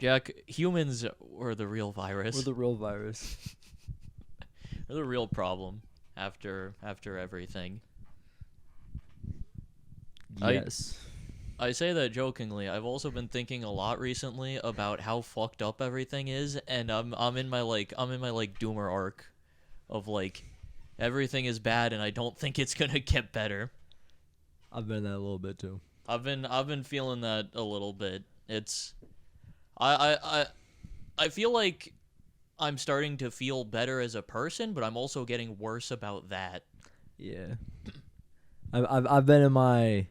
Jack, humans were the real virus. We're the real virus. We're the real problem after everything. Yes. I say that jokingly. I've also been thinking a lot recently about how fucked up everything is, and I'm in my doomer arc of like everything is bad and I don't think it's gonna get better. I've been in that a little bit too. I've been feeling that a little bit. It's I feel like I'm starting to feel better as a person, but I'm also getting worse about that. Yeah. I've been in my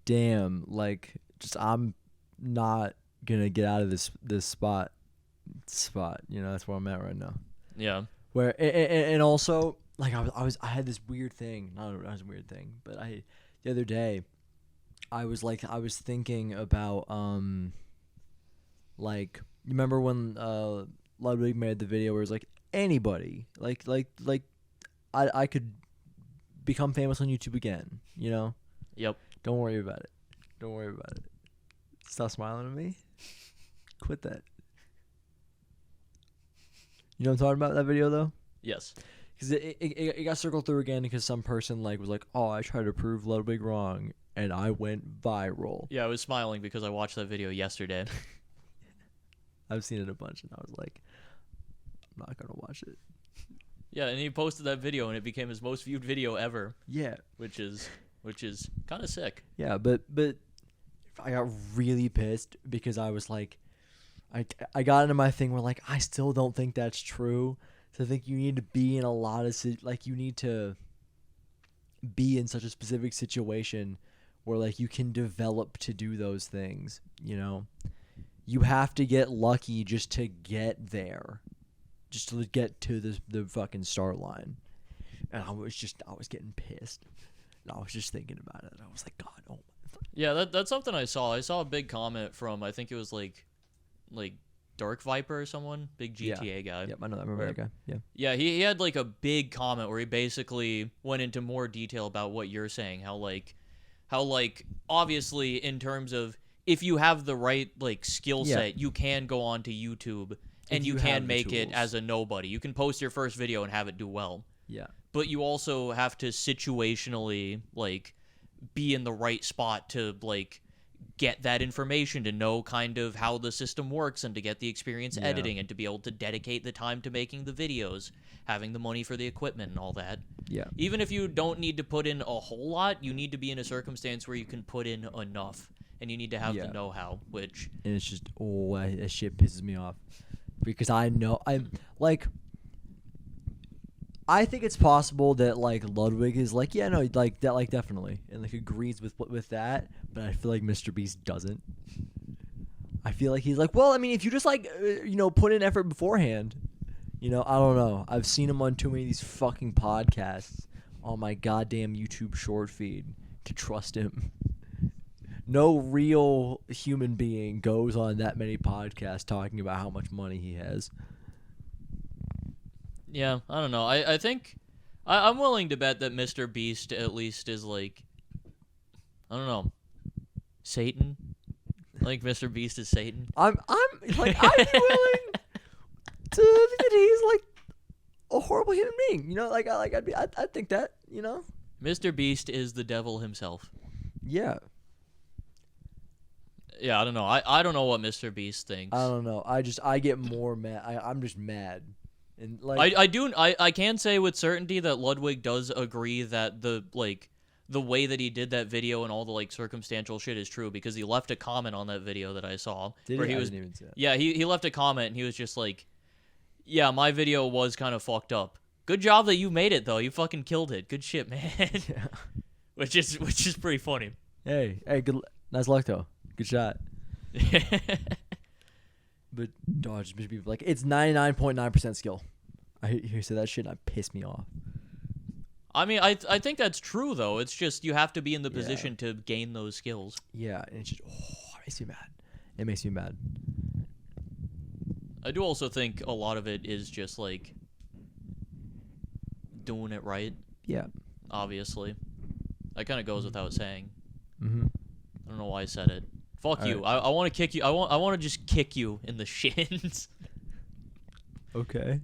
damn, like, just I'm not gonna get out of this spot, you know. That's where I'm at right now. Yeah. Where and also, like, I had this weird thing, not a weird thing, but the other day I was thinking about like, you remember when Ludwig made the video where it's like, anybody, like I could become famous on YouTube again, you know? Yep. Don't worry about it. Don't worry about it. Stop smiling at me. Quit that. You know what I'm talking about, that video, though? Yes. Because it got circled through again because some person, like, was like, oh, I tried to prove Ludwig wrong, and I went viral. Yeah, I was smiling because I watched that video yesterday. I've seen it a bunch, and I was like, I'm not going to watch it. Yeah, and he posted that video, and it became his most viewed video ever. Yeah. Which is kind of sick. Yeah, but I got really pissed because I was like, I got into my thing where, like, I still don't think that's true. So I think you need to be in a lot of you need to be in such a specific situation where, like, you can develop to do those things, you know? You have to get lucky just to get there. Just to get to the fucking start line. And I was getting pissed. And I was just thinking about it. And I was like, God, oh my. Yeah, that's something I saw. I saw a big comment from, I think it was like Dark Viper or someone, big GTA guy. Yep, I know that. I remember that guy. Yeah. Yeah, he had like a big comment where he basically went into more detail about what you're saying, how obviously in terms of if you have the right like skill set, you can go onto YouTube and you can make it as a nobody. You can post your first video and have it do well. Yeah. But you also have to situationally like be in the right spot to like get that information, to know kind of how the system works and to get the experience editing and to be able to dedicate the time to making the videos, having the money for the equipment and all that. Yeah. Even if you don't need to put in a whole lot, you need to be in a circumstance where you can put in enough, and you need to have the know-how, which... And it's just, that shit pisses me off. Because I know, I think it's possible that, like, Ludwig is like, yeah, no, like, that, like, definitely. And, like, agrees with that. But I feel like Mr. Beast doesn't. I feel like he's like, well, I mean, if you just, like, put in effort beforehand. You know, I don't know. I've seen him on too many of these fucking podcasts on my goddamn YouTube short feed to trust him. No real human being goes on that many podcasts talking about how much money he has. Yeah, I don't know. I think I'm willing to bet that Mr. Beast at least is like, I don't know, Satan. Like Mr. Beast is Satan. I'm willing to think that he's like a horrible human being. You know, like I'd think that. You know, Mr. Beast is the devil himself. Yeah. Yeah, I don't know. I don't know what Mr. Beast thinks. I don't know. I get more mad. I'm just mad. And like I can say with certainty that Ludwig does agree that the way that he did that video and all the like circumstantial shit is true, because he left a comment on that video that I saw where he was, I didn't even see that. Yeah, he left a comment and he was just like, yeah, my video was kind of fucked up. Good job that you made it though. You fucking killed it. Good shit, man. Yeah. which is pretty funny. Hey, good, nice luck though. Good shot. But dodge people like it's 99.9% skill. I hear you say that shit and it pissed me off. I mean, I think that's true though. It's just you have to be in the position to gain those skills. Yeah, and it's just it makes me mad. It makes me mad. I do also think a lot of it is just like doing it right. Yeah. Obviously. That kind of goes without saying. Mm-hmm. I don't know why I said it. Fuck All you. right. I want to kick you. I want to just kick you in the shins. Okay.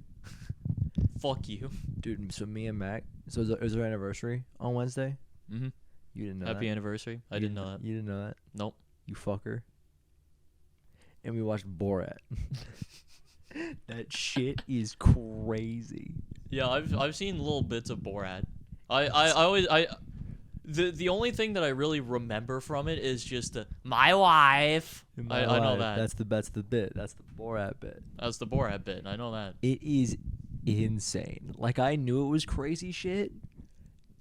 Fuck you. Dude, so me and Mac, so it was our anniversary on Wednesday. Mm-hmm. You didn't know Happy that. anniversary. I didn't know that. You didn't know that. Nope. You fucker. And we watched Borat. That shit is crazy. Yeah, I've seen little bits of Borat. The only thing that I really remember from it is just my wife. I know that. That's the bit. That's the Borat bit. That's the Borat bit. I know that. It is insane. Like, I knew it was crazy shit.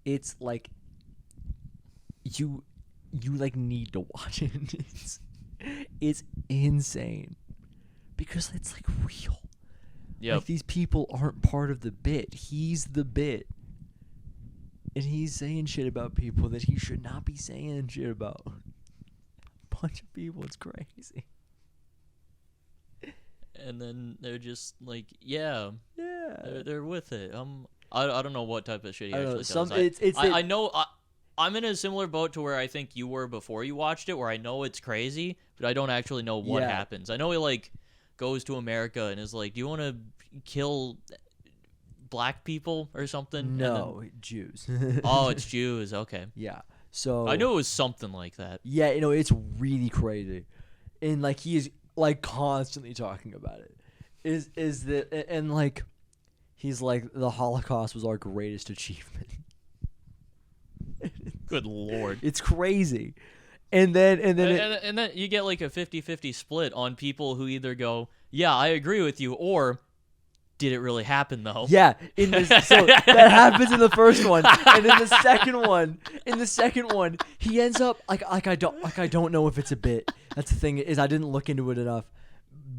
It's like you like need to watch it. It's insane because it's like real. Yeah. Like, these people aren't part of the bit. He's the bit. And he's saying shit about people that he should not be saying shit about. A bunch of people. It's crazy. And then they're just like, yeah, Yeah. they're with it. I don't know what type of shit he I don't actually know, does. some- I know I'm in a similar boat to where I think you were before you watched it, where I know it's crazy, but I don't actually know what Yeah. happens. I know he like goes to America and is like, "Do you want to kill black people or something?" And No, Jews. oh, it's Jews. Okay. Yeah. So I knew it was something like that. Yeah, it's really crazy, and like he is like constantly talking about it. Is that and like he's like the Holocaust was our greatest achievement. Good lord. It's crazy, and then And then you get like a 50-50 split on people who either go, "Yeah, I agree with you," or "Did it really happen though?" yeah, so that happens in the first one, and in the second one, he ends up like I don't know if it's a bit. That's the thing, is I didn't look into it enough,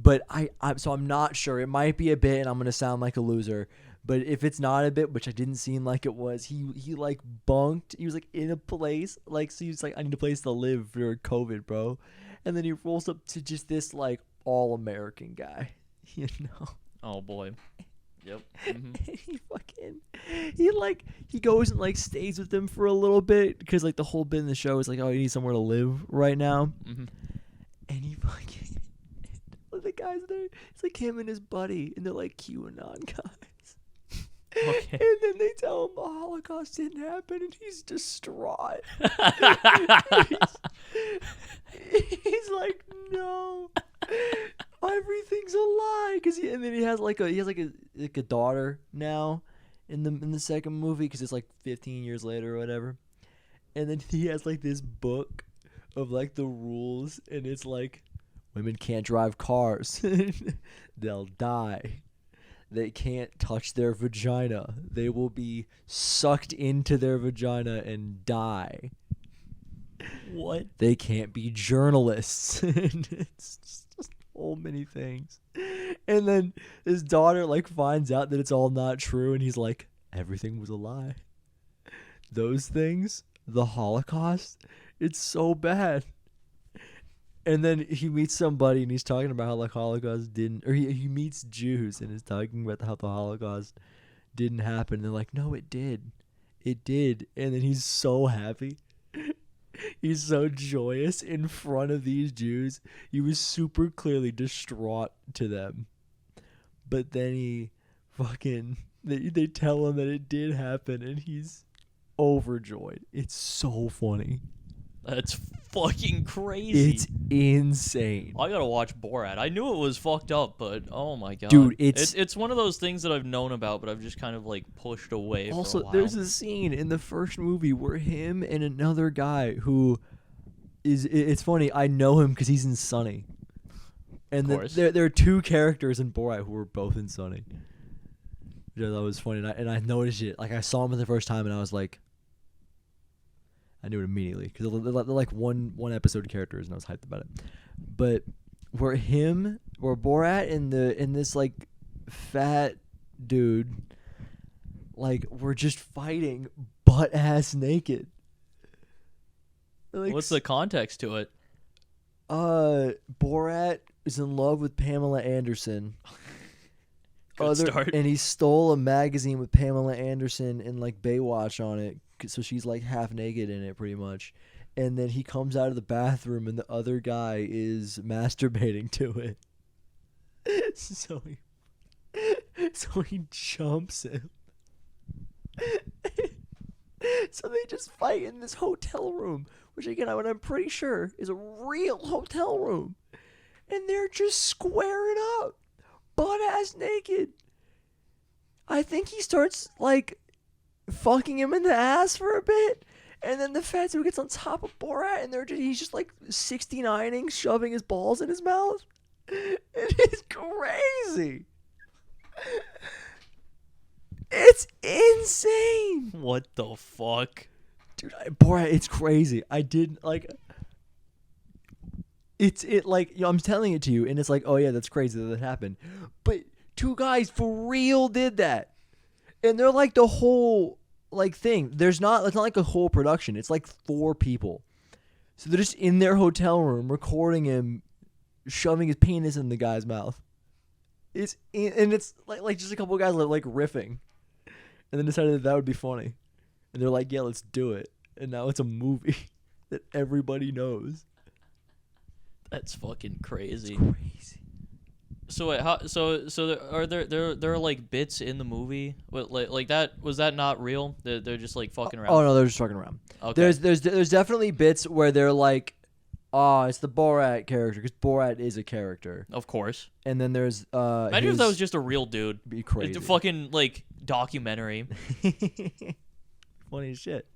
but I'm not sure. It might be a bit, and I'm gonna sound like a loser. But if it's not a bit, which I didn't seem like it was, he like bunked. He was like in a place, like, so he was like, I need a place to live for COVID, bro. And then he rolls up to just this like all American guy, you know. Oh boy. Yep. He goes and like stays with them for a little bit because like the whole bit in the show is like, oh, you need somewhere to live right now. Mm-hmm. And he fucking the guys there, it's like him and his buddy, and they're like QAnon guys. Okay. And then they tell him the Holocaust didn't happen, and he's distraught. he's like, no, everything's a lie. And then he has a daughter now in the second movie, because it's like 15 years later or whatever. And then he has like this book of like the rules, and it's like, women can't drive cars. They'll die. They can't touch their vagina. They will be sucked into their vagina and die. What? They can't be journalists. And it's just so many things. And then his daughter like finds out that it's all not true, and he's like, everything was a lie. Those things, the Holocaust, it's so bad. And then he meets somebody, and he's talking about how the Holocaust didn't, or he meets Jews and is talking about how the Holocaust didn't happen. And they're like, no, it did. It did. And then he's so happy. He's so joyous in front of these Jews. He was super clearly distraught to them. But then they tell him that it did happen, and he's overjoyed. It's so funny. That's fucking crazy. It's insane. I gotta watch Borat. I knew it was fucked up, but oh my god, Dude, it's one of those things that I've known about, but I've just kind of like pushed away. Also, for a while. there's a scene in the first movie where him and another guy who it's funny. I know him because he's in Sunny, and there are two characters in Borat who were both in Sunny. Which I thought was funny, and I noticed it. Like, I saw him for the first time, and I was like, I knew it immediately because they're like one episode characters, and I was hyped about it. But where Borat and this like fat dude, like, we're just fighting butt ass naked. Like, what's the context to it? Borat is in love with Pamela Anderson. Good start. And he stole a magazine with Pamela Anderson and like Baywatch on it, so she's like half naked in it pretty much. and then he comes out of the bathroom and the other guy is masturbating to it. So he jumps him. So they just fight in this hotel room, which again, I'm pretty sure is a real hotel room. And they're just squaring up, butt ass naked. I think he starts like fucking him in the ass for a bit, and then the fatso gets on top of Borat, and he's just like 69ing, shoving his balls in his mouth. It is crazy. It's insane. What the fuck? Dude, Borat, it's crazy. I didn't like. It like, I'm telling it to you, and it's like, oh yeah, that's crazy that happened. But 2 guys for real did that, and they're like the whole like thing. It's not like a whole production. It's like 4 people, so they're just in their hotel room recording him shoving his penis in the guy's mouth. It's like just a couple of guys like riffing, and then decided that would be funny, and they're like, yeah, let's do it. And now it's a movie that everybody knows. That's fucking crazy. It's crazy. So wait, are there like bits in the movie? What, like that, was that not real? They're just like fucking around. Oh no, they're just fucking around. Okay. There's definitely bits where they're like, it's the Borat character, because Borat is a character. Of course. And then there's imagine if that was just a real dude. Be crazy. It's a fucking like documentary. Funny as shit.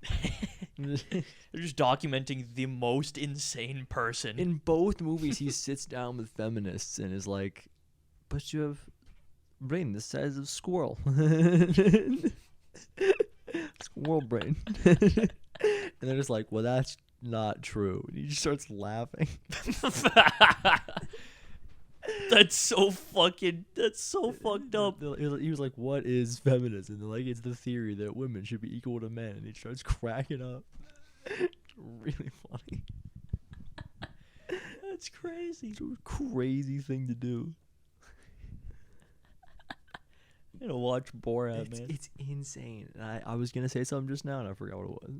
They're just documenting the most insane person. In both movies, he sits down with feminists and is like, but you have brain the size of squirrel. Squirrel brain. And they're just like, well, that's not true. And he just starts laughing. That's so fucked up. He was like, what is feminism? And they're like, it's the theory that women should be equal to men. And he starts cracking up. It's really funny. That's crazy. It's a crazy thing to do. I'm gonna watch Borat, man. It's insane. And I was gonna say something just now and I forgot what it was.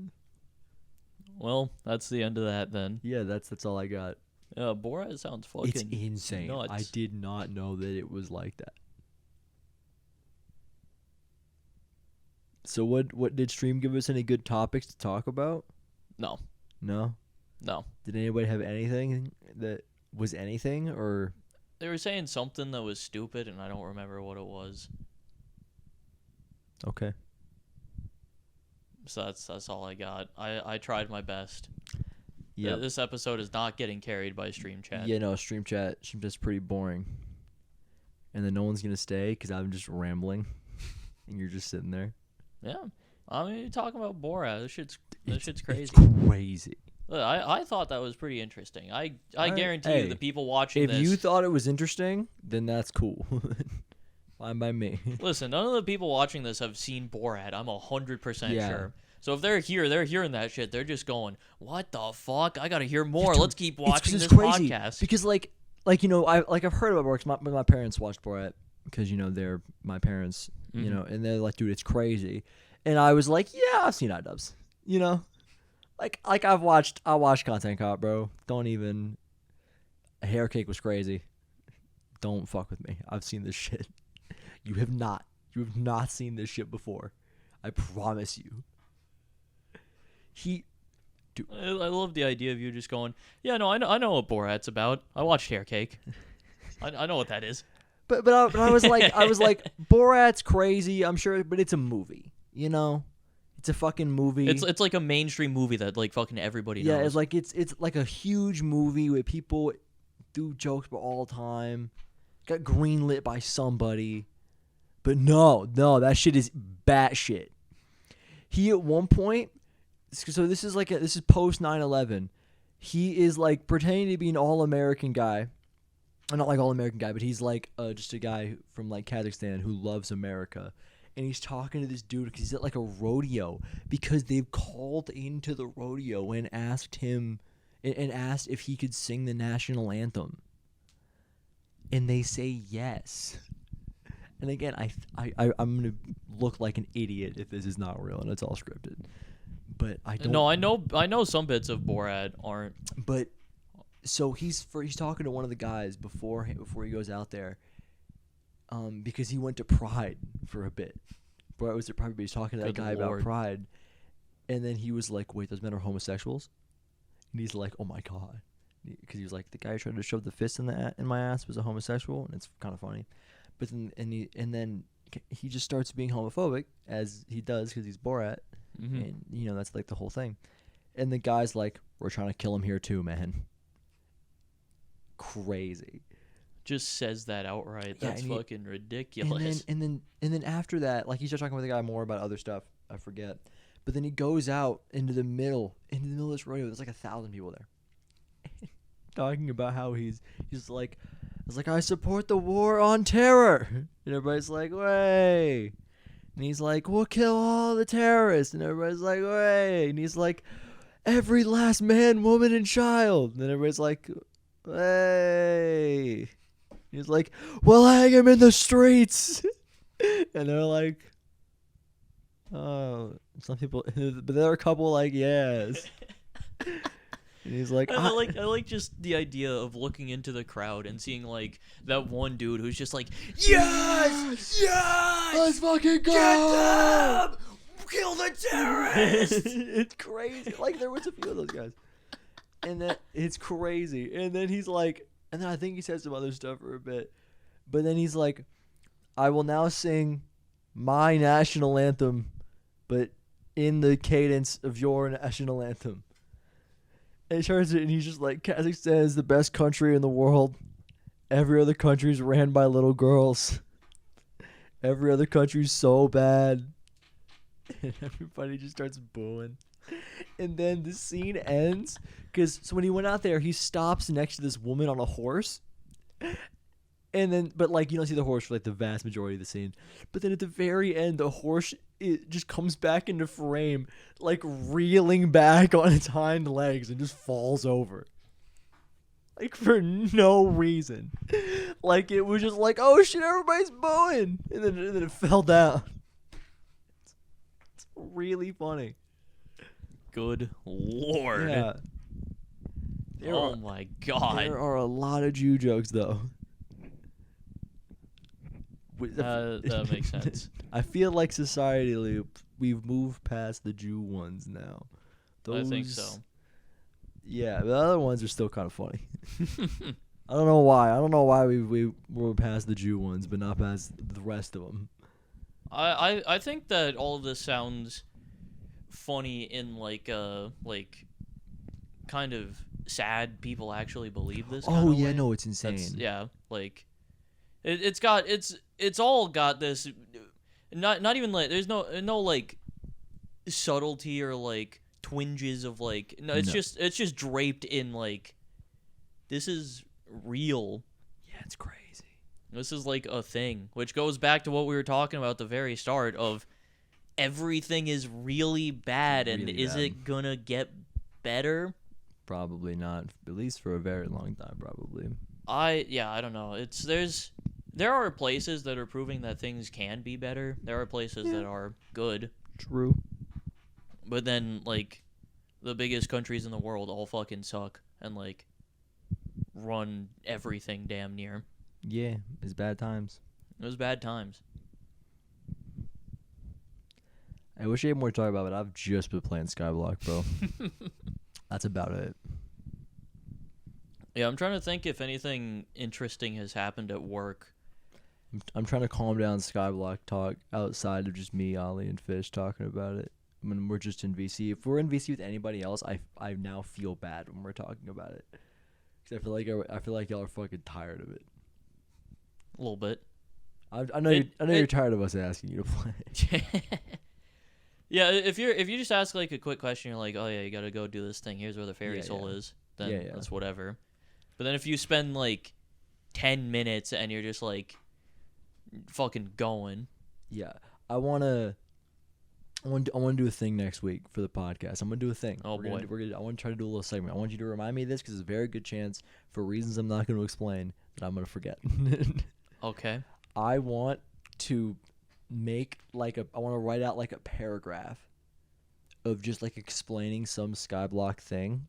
Well, that's the end of that then. Yeah, that's all I got. Borat sounds fucking It's insane. nuts. I did not know that it was like that. So what did Stream give us any good topics to talk about? No. No? No. Did anybody have anything that was anything, or They were saying something that was stupid and I don't remember what it was. okay. So that's all I got. I tried my best. Yeah. This episode is not getting carried by Stream Chat. Yeah, no, Stream Chat's pretty boring. And then no one's going to stay because I'm just rambling and you're just sitting there. Yeah. I mean, you're talking about Borat. This shit's crazy. It's crazy. Look, I thought that was pretty interesting. I guarantee Hey, you the people watching if this... you thought it was interesting, then that's cool. Fine by me. Listen, none of the people watching this have seen Borat. I'm 100% Yeah. sure. So if they're hearing that shit. They're just going, "What the fuck? I gotta hear more. Let's keep watching this crazy podcast." Because like you know, I've heard about Borat. 'Cause my parents watched Borat because you know they're my parents. Mm-hmm. You know, and they're like, dude, it's crazy. And I was like, yeah, I've seen iDubbbz. You know, like I watched Content Cop, bro. Don't even. Hair Cake was crazy. Don't fuck with me. I've seen this shit. You have not seen this shit before. I promise you. Dude. I love the idea of you just going, "Yeah, no, I know what Borat's about. I watched Hair Cake. I know what that is." But I was like Borat's crazy. I'm sure, but it's a movie. You know, it's a fucking movie. It's like a mainstream movie that like fucking everybody knows. Yeah, it's like a huge movie where people do jokes about all the time. Got greenlit by somebody. But no, that shit is batshit. He at one point, so this is post 9/11. He is like pretending to be an all-American guy. Not like all-American guy, but he's like just a guy from like Kazakhstan who loves America. And he's talking to this dude because he's at like a rodeo because they've called into the rodeo and asked him and asked if he could sing the national anthem. And they say yes. And again, I'm gonna look like an idiot if this is not real and it's all scripted. but I don't. No, I know some bits of Borat aren't. But so he's talking to one of the guys before he goes out there, because he went to Pride for a bit. Borat was at Pride, but he's talking to that Good guy about Lord. Pride, and then he was like, "Wait, those men are homosexuals?" And he's like, "Oh my god," because he was like, "The guy who tried to shove the fist in my ass was a homosexual," and it's kind of funny. But then he just starts being homophobic, as he does because he's Borat, and that's like the whole thing. And the guy's like, "We're trying to kill him here too, man." Crazy. Just says that outright. Yeah, That's and fucking ridiculous. And then after that, like, he starts talking with the guy more about other stuff. I forget. But then he goes out into the middle of this rodeo. There's like 1,000 people there, talking about how he's like, I support the war on terror, and everybody's like, way. And he's like, we'll kill all the terrorists, and everybody's like, way. And he's like, every last man, woman, and child, and then everybody's like, way. He's like, we'll hang him in the streets. And they're like, oh, some people, but there are a couple like, yes. And he's like, I like just the idea of looking into the crowd and seeing like that one dude who's just like, yes, let's fucking go. get them, kill the terrorists. It's crazy. Like, there was a few of those guys. And then it's crazy. And then he's like, and then I think he said some other stuff for a bit. But then he's like, I will now sing my national anthem, but in the cadence of your national anthem. And he starts it, and he's just like, Kazakhstan is the best country in the world. Every other country is ran by little girls. Every other country's so bad. And everybody just starts booing. And then the scene ends, because when he went out there, he stops next to this woman on a horse. And then, but like, you don't see the horse for like the vast majority of the scene. But then at the very end, the horse, it just comes back into frame, like reeling back on its hind legs, and just falls over. Like, for no reason. Like, it was just like, oh shit, everybody's booing. And then it fell down. It's really funny. Good Lord. Yeah. Oh my God. There are a lot of Jew jokes, though. That makes sense. I feel like societally we've moved past the Jew ones now. I think so. Yeah, the other ones are still kind of funny. I don't know why. I don't know why we were past the Jew ones, but not past the rest of them. I think that all of this sounds funny in like kind of sad people actually believe this. Oh yeah, way. no, it's insane. Yeah, like it's all got this. Not even like there's no like subtlety or like twinges of like it's just draped in like this is real. Yeah, it's crazy. This is like a thing, which goes back to what we were talking about at the very start of everything is really bad, and Really is bad. it gonna get better? Probably not, at least for a very long time. Probably. I don't know. There are places that are proving that things can be better. There are places that are good. True. But then, like, the biggest countries in the world all fucking suck and, like, run everything damn near. Yeah, it's bad times. It was bad times. I wish I had more to talk about, but I've just been playing Skyblock, bro. That's about it. Yeah, I'm trying to think if anything interesting has happened at work. I'm trying to calm down Skyblock talk outside of just me, Ollie, and Fish talking about it. When we're just in VC. If we're in VC with anybody else, I now feel bad when we're talking about it. Because I feel like y'all are fucking tired of it. A little bit. I know you're tired of us asking you to play. Yeah, if you just ask like a quick question, you're like, oh yeah, you gotta go do this thing. Here's where the fairy soul is. Then that's whatever. But then if you spend like 10 minutes and you're just like fucking going. Yeah, I want to do a thing next week for the podcast. I'm gonna do a thing. Oh boy. I want to try to do a little segment. I want you to remind me of this because there's a very good chance, for reasons I'm not going to explain, that I'm gonna forget. Okay. I want to make I want to write out like a paragraph of just like explaining some Skyblock thing,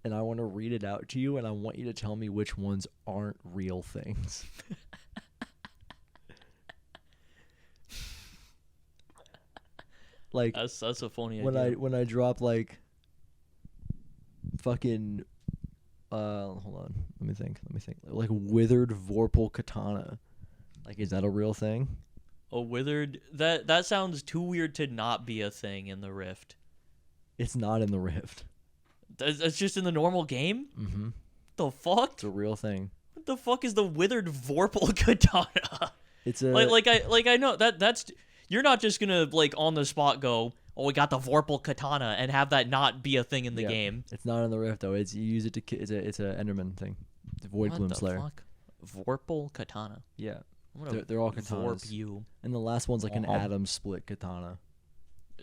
and I want to read it out to you, and I want you to tell me which ones aren't real things. Like that's a funny idea. when I drop like fucking hold on, let me think. Like withered Vorpal katana. Like, is that a real thing? A withered that sounds too weird to not be a thing in the Rift. It's not in the Rift. It's just in the normal game? Mm-hmm. The fuck? It's a real thing. What the fuck is the withered Vorpal katana? It's a I know that's you're not just gonna like on the spot go, oh, we got the Vorpal katana and have that not be a thing in the game. It's not in the Rift though. It's you use it to it's a Enderman thing. The Void What Gloom the Slayer. fuck? Vorpal katana. Yeah. I'm gonna They're all katanas. Warp you. And the last one's like an atom split katana.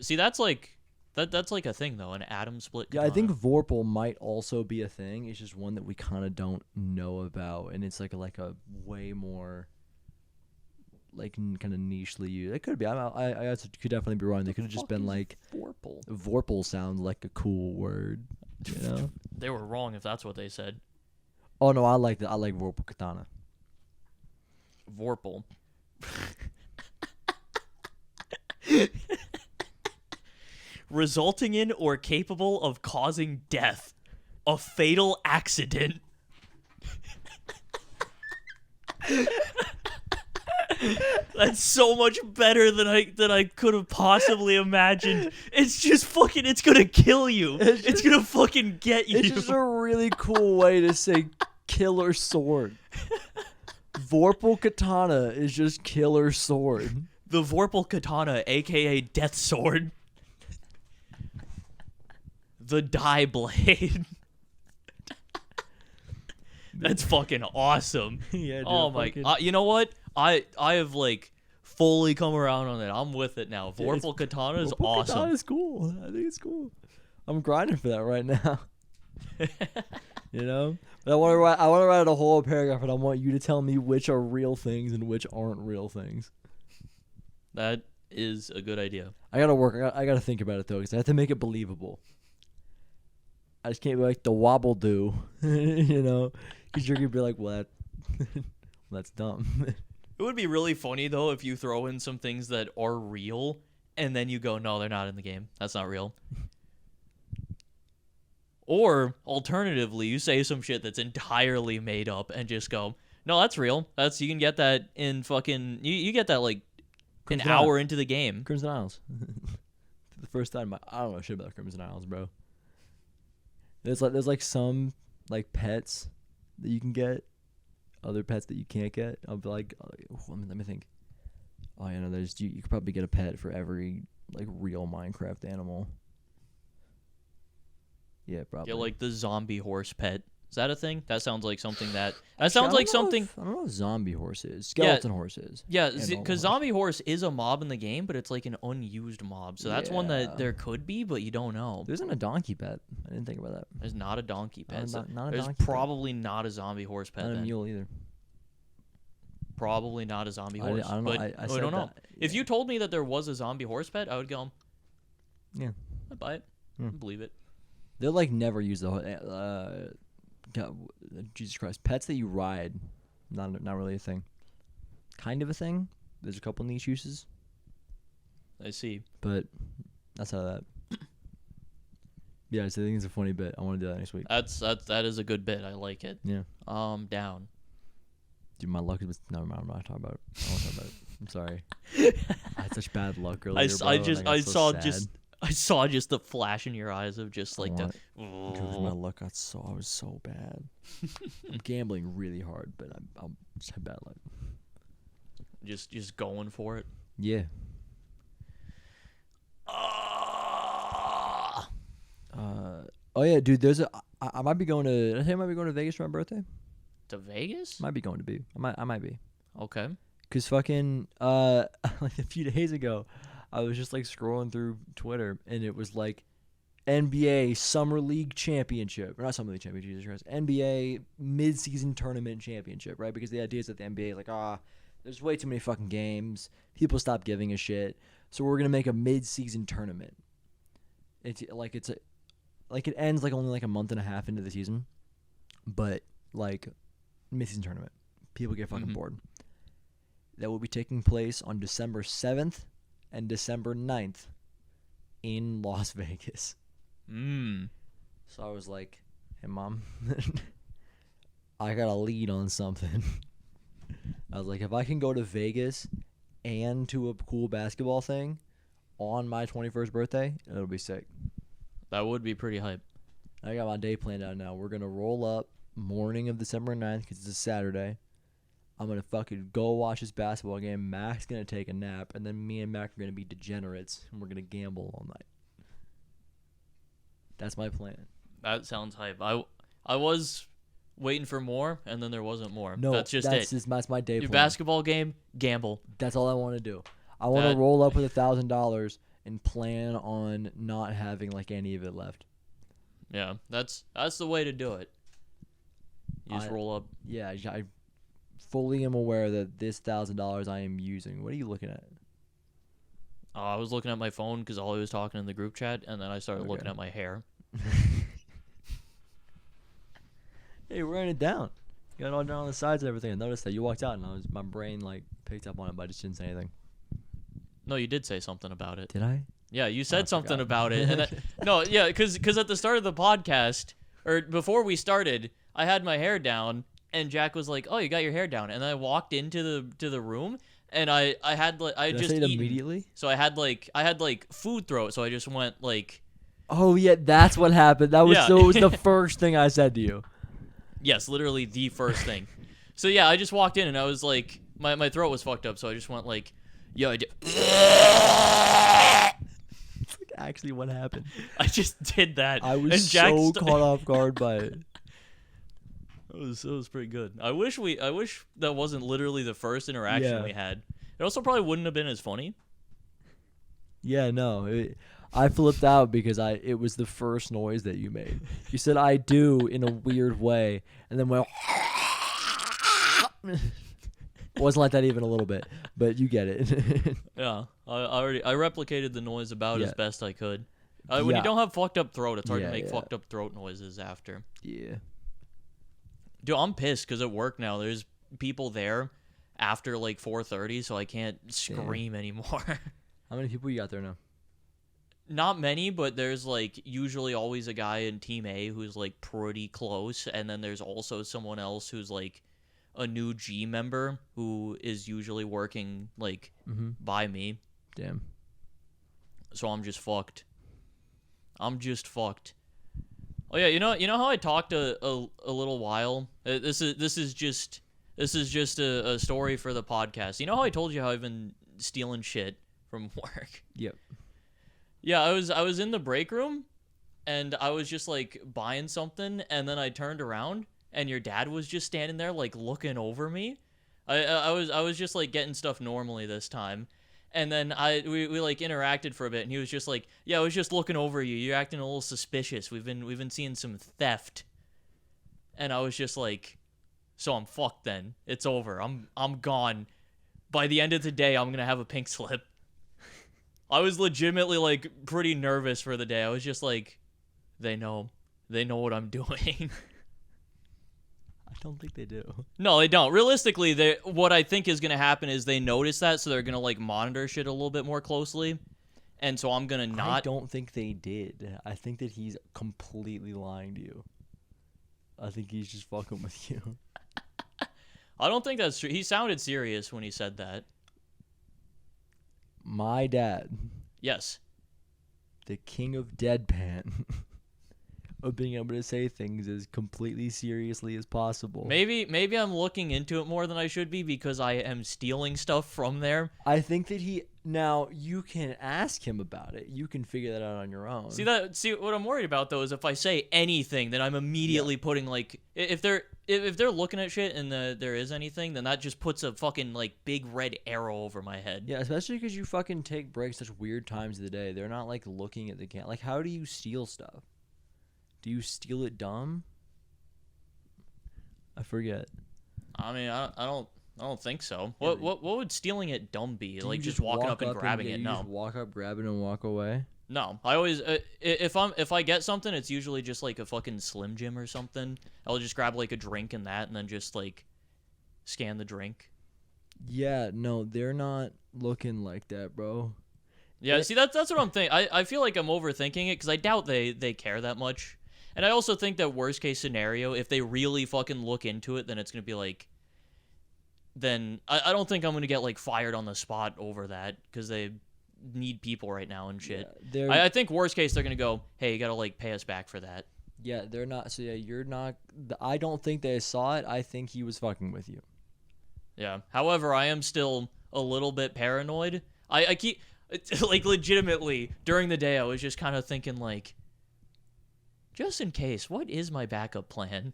See, that's like that's like a thing though, an atom split Yeah, katana. I think Vorpal might also be a thing. It's just one that we kind of don't know about, and it's like a way more like kind of nichely used. It could be. I could definitely be wrong. They could have just been like Vorpal. Vorpal sounds like a cool word, you know? They were wrong if that's what they said. Oh no, I like that. I like Vorpal katana. Vorpal. Resulting in or capable of causing death. A fatal accident. That's so much better than I could have possibly imagined. It's just fucking, it's gonna kill you. It's gonna fucking get you. It's just a really cool way to say killer sword. Vorpal katana is just killer sword. The Vorpal katana, aka Death Sword. The Die Blade. That's fucking awesome. Yeah, dude, oh my, you know what? I have like fully come around on it. I'm with it now. Vorpal katana is Vorpal awesome. katana is cool. I think it's cool. I'm grinding for that right now. You know? But I want to write a whole paragraph, and I want you to tell me which are real things and which aren't real things. That is a good idea. I gotta work. I gotta think about it though, because I have to make it believable. I just can't be like the wobble do, you know, because you're gonna be like, well, that's dumb. It would be really funny though if you throw in some things that are real, and then you go, no, they're not in the game. That's not real. Or alternatively, you say some shit that's entirely made up and just go, no, that's real. You can get that in fucking you get that like Crimson an hour Isles. into the game. Crimson Isles. The first time I don't know shit about Crimson Isles, bro. There's like some like pets that you can get, other pets that you can't get. I'll be like, let me think. Oh yeah, no, there's you could probably get a pet for every like real Minecraft animal. Yeah, probably. Get like the zombie horse pet. Is that a thing? That sounds like something that sounds like something. I don't know what zombie horse is. Skeleton horse is. Yeah, And normal because horse. zombie horse is a mob in the game, but it's like an unused mob. So that's one Yeah. that there could be, but you don't know. There isn't a donkey pet. I didn't think about that. There's not a donkey pet. So Not a there's donkey pet. probably not a zombie horse pet. Not a Then. mule either. Probably not a zombie I horse. don't know. But I I said don't know. that. If Yeah. you told me that there was a zombie horse pet, I would go, Yeah. I'd buy it. Hmm. I'd believe it. They'll like never use the God, Jesus Christ, pets that you ride, not really a thing. Kind of a thing. There's a couple niche uses, I see. but that's how that. Yeah, so I think it's a funny bit. I want to do that next week. That is a good bit. I like it. Yeah. Down. Dude, my luck was no. I'm not talking about it. I won't talk about it. I'm sorry. I had such bad luck earlier. I saw just the flash in your eyes of just like Dude, my luck I was so bad. I'm gambling really hard, but I'm just had bad luck. just going for it. Yeah. Oh yeah, dude. I might be going to. Did I say I might be going to Vegas for my birthday? To Vegas? Might be going to be. I might be. Okay. Cause fucking like a few days ago, I was just like scrolling through Twitter and it was like NBA Summer League Championship, or not Summer League Championship, Jesus Christ, NBA Mid-Season Tournament Championship, right? Because the idea is that the NBA is like, there's way too many fucking games. People stop giving a shit, so we're gonna make a mid-season tournament. It's it ends like only like a month and a half into the season, but like mid-season tournament, people get fucking bored. That will be taking place on December 7th and December 9th in Las Vegas. So I was like, hey, Mom, I got a lead on something. I was like, if I can go to Vegas and to a cool basketball thing on my 21st birthday, it'll be sick. That would be pretty hype. I got my day planned out now. We're going to roll up morning of December 9th because it's a Saturday. I'm going to fucking go watch this basketball game. Mac's going to take a nap, and then me and Mac are going to be degenerates, and we're going to gamble all night. That's my plan. That sounds hype. I was waiting for more, and then there wasn't more. No, that's just it. That's my day Your plan. basketball game, gamble. That's all I want to do. I want to roll up with $1,000 and plan on not having like any of it left. Yeah, that's the way to do it. You just roll up. Yeah, I fully am aware that this $1,000 I am using. What are you looking at? I was looking at my phone because Ollie was talking in the group chat, and then I started looking at my hair. Hey, we're writing it down. You got it all down on the sides and everything. I noticed that you walked out, and my brain like picked up on it, but I just didn't say anything. No, you did say something about it. Did I? Yeah, you said something about it. And because at the start of the podcast, or before we started, I had my hair down, and Jack was like, "Oh, you got your hair down," and I walked into the room, and I had like I Did just I say it eaten. immediately. So I had like food throat, so I just went like. Oh yeah, that's what happened. That was Yeah. so. It was the first thing I said to you. Yes, literally the first thing. So yeah, I just walked in and I was like, my throat was fucked up, so I just went like, yo, I did. It's like actually what happened. I just did that. I was and Jack so caught off guard by it. It was pretty good. I wish that wasn't literally the first interaction we had. It also probably wouldn't have been as funny. Yeah, no. I flipped out because it was the first noise that you made. You said "I do" in a weird way, and then went. Wasn't like that even a little bit, but you get it. Yeah, I replicated the noise about as best I could. When Yeah. you don't have fucked up throat, it's hard to Yeah, make yeah. fucked up throat noises after. Yeah. Dude, I'm pissed because at work now there's people there after like 4:30, so I can't scream anymore. How many people you got there now? Not many, but there's like usually always a guy in Team A who's like pretty close, and then there's also someone else who's like a new G member who is usually working like by me. Damn. So I'm just fucked. Oh yeah, you know how I talked a little while. This is just a story for the podcast. You know how I told you how I've been stealing shit from work? Yep. Yeah, I was in the break room, and I was just like buying something, and then I turned around, and your dad was just standing there like looking over me. I was just like getting stuff normally this time, and then we like interacted for a bit, and he was just like, "Yeah, I was just looking over you. You're acting a little suspicious. We've been seeing some theft," and I was just like, "So I'm fucked then. It's over. I'm gone. By the end of the day, I'm gonna have a pink slip." I was legitimately like pretty nervous for the day. I was just like, they know what I'm doing. I don't think they do. No, they don't. Realistically, what I think is going to happen is they notice that, so they're going to like monitor shit a little bit more closely. And so I'm going to not. I don't think they did. I think that he's completely lying to you. I think he's just fucking with you. I don't think that's true. He sounded serious when he said that. My dad, Yes. the king of deadpan, of being able to say things as completely seriously as possible. Maybe I'm looking into it more than I should be because I am stealing stuff from there. I think that now you can ask him about it. You can figure that out on your own. See what I'm worried about though is if I say anything, then I'm immediately putting like if they're looking at shit and there is anything, then that just puts a fucking like big red arrow over my head. Yeah, especially because you fucking take breaks such weird times of the day. They're not like looking at the camera. Like, how do you steal stuff? Do you steal it dumb? I forget. I mean, I don't think so. What would stealing it dumb be? Do Like you just walking walk up and grabbing it? You No. just walk up, grab it, and walk away. No, I always if I get something, it's usually just like a fucking Slim Jim or something. I'll just grab like a drink and that, and then just like scan the drink. Yeah, no, they're not looking like that, bro. Yeah, see that's what I'm thinking. I feel like I'm overthinking it because I doubt they care that much, and I also think that worst case scenario, if they really fucking look into it, then it's gonna be like. Then I don't think I'm gonna get like fired on the spot over that because they need people right now and shit. Yeah, I think worst case they're gonna go, hey, you gotta like pay us back for that. yeah, they're not. So yeah, you're not. I don't think they saw it. I think he was fucking with you. Yeah. However, I am still a little bit paranoid. I keep like legitimately during the day I was just kind of thinking like, just in case, what is my backup plan?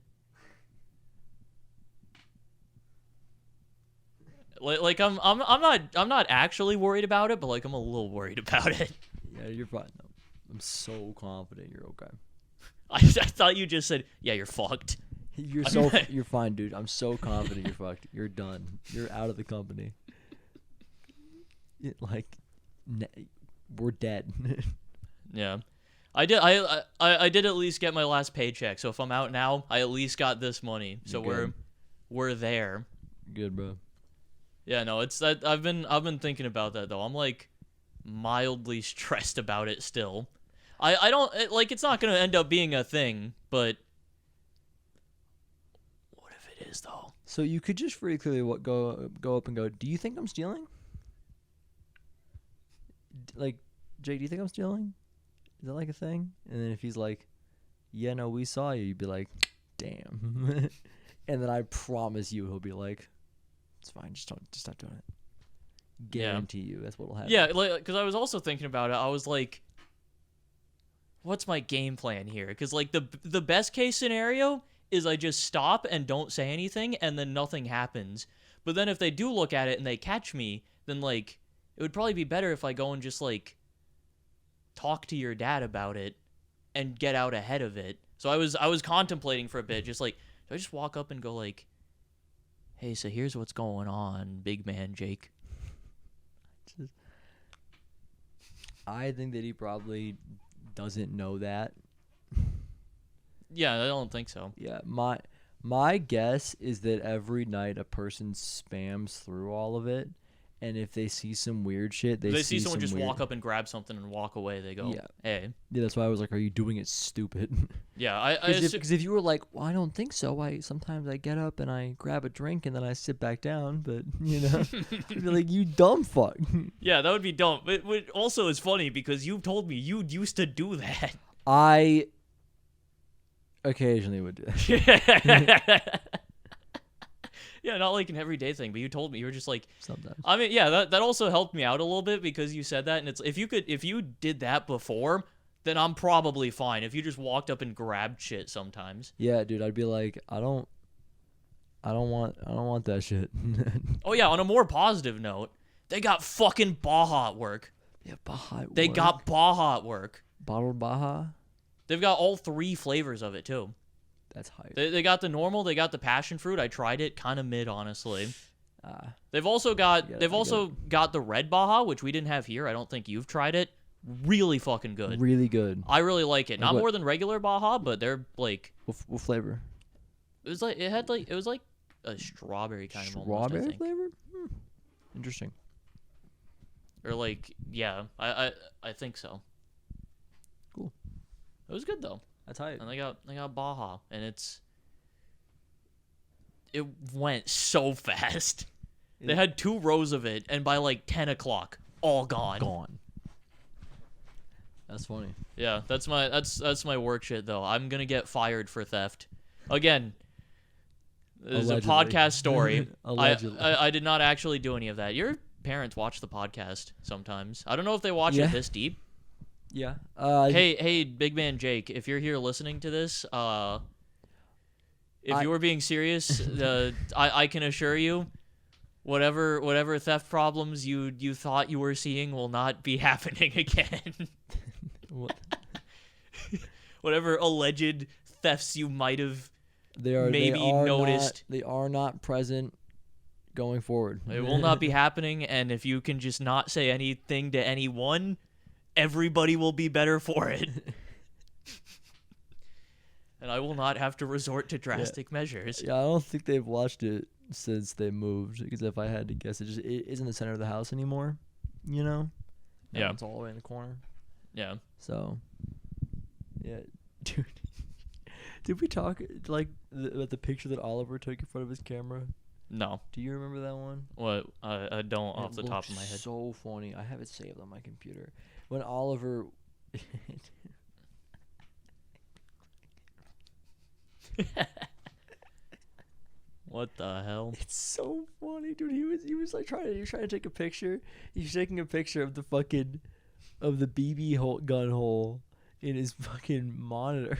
Like I'm not actually worried about it, but like I'm a little worried about it. Yeah, you're fine. No, I'm so confident you're okay. I thought you just said, yeah, you're fucked. You're fine, dude. I'm so confident you're fucked. You're done. You're out of the company. We're dead. Yeah. I did at least get my last paycheck. So if I'm out now, I at least got this money. So we're there. Good, bro. Yeah, no, it's that I've been thinking about that though. I'm like mildly stressed about it still. I don't like it's not going to end up being a thing, but what if it is though? So you could just pretty clearly go up and go, "Do you think I'm stealing?" Like, Jake, do you think I'm stealing? Is that like a thing? And then if he's like, "Yeah, no, we saw you," you'd be like, "Damn." And then I promise you he'll be like, "It's fine, just stop doing it." Guarantee you that's what'll happen. Yeah, like cuz I was also thinking about it. I was like, what's my game plan here? Cuz like the best case scenario is I just stop and don't say anything and then nothing happens. But then if they do look at it and they catch me, then like it would probably be better if I go and just like talk to your dad about it and get out ahead of it. So I was contemplating for a bit, just like, do I just walk up and go like, hey, so here's what's going on, big man Jake? I think that he probably doesn't know that. Yeah, I don't think so. Yeah, my guess is that every night a person spams through all of it, and if they see some weird shit, they see someone just walk up and grab something and walk away. They go, hey. Yeah, that's why I was like, are you doing it stupid? Yeah, because if you were like, well, I don't think so. Sometimes I get up and I grab a drink and then I sit back down, but you'd be like, you dumb fuck. Yeah, that would be dumb. But also it's funny because you told me you used to do that. I occasionally would do that. Yeah, not like an everyday thing, but you told me you were just like sometimes. I mean, yeah, that also helped me out a little bit because you said that, and it's if you did that before, then I'm probably fine. If you just walked up and grabbed shit sometimes. Yeah, dude, I'd be like, I don't want that shit. Oh yeah, on a more positive note, they got fucking Baja at work. Yeah, Baja. They got Baja at work. Bottled Baja. They've got all 3 flavors of it too. That's hype. They got the normal, they got the passion fruit. I tried it, kind of mid, honestly. They've also got got the red Baja, which we didn't have here. I don't think you've tried it. Really fucking good. Really good. I really like it. Not more than regular Baja, but they're like what flavor? It was like a strawberry kind of almost, I think. Flavor? Interesting. Or like I think so. Cool. It was good though. That's hype. And they got Baja, and it went so fast. They had 2 rows of it, and by like 10 o'clock, all gone. That's funny. Yeah, that's my work shit though. I'm gonna get fired for theft. Again, this is a podcast story. Allegedly. I did not actually do any of that. Your parents watch the podcast sometimes. I don't know if they watch it this deep. Yeah. Hey, big man Jake, if you're here listening to this, if you were being serious, I can assure you, whatever theft problems you thought you were seeing will not be happening again. What? Whatever alleged thefts you might have noticed. They are not present going forward. It will not be happening, and if you can just not say anything to anyone, everybody will be better for it. And I will not have to resort to drastic measures. Yeah, I don't think they've watched it since they moved. Because if I had to guess, it isn't the center of the house anymore. You know? Yeah. It's all the way in the corner. Yeah. So, yeah, dude. Did we talk like about the picture that Oliver took in front of his camera? No. Do you remember that one? What? I don't off the top of my head. So funny. I have it saved on my computer. When Oliver. What the hell? It's so funny, dude. He was like trying to take a picture. He's taking a picture of the BB gun hole in his fucking monitor,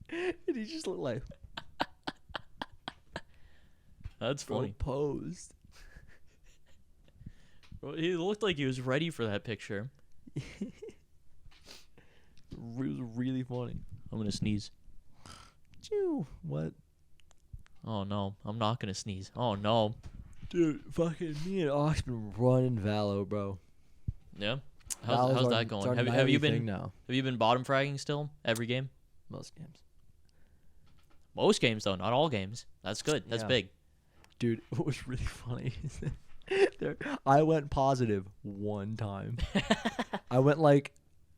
and he just looked like. That's funny. Posed. Bro, he looked like he was ready for that picture. It was really funny. I'm gonna sneeze. Chew. What? Oh no, I'm not gonna sneeze. Oh no. Dude, fucking me and Ox been running Valo, bro. Yeah. How's that going? Have you been bottom fragging still every game? Most games. Most games though, not all games. That's good. That's big. Dude, what was really funny is that I went positive one time. I went like,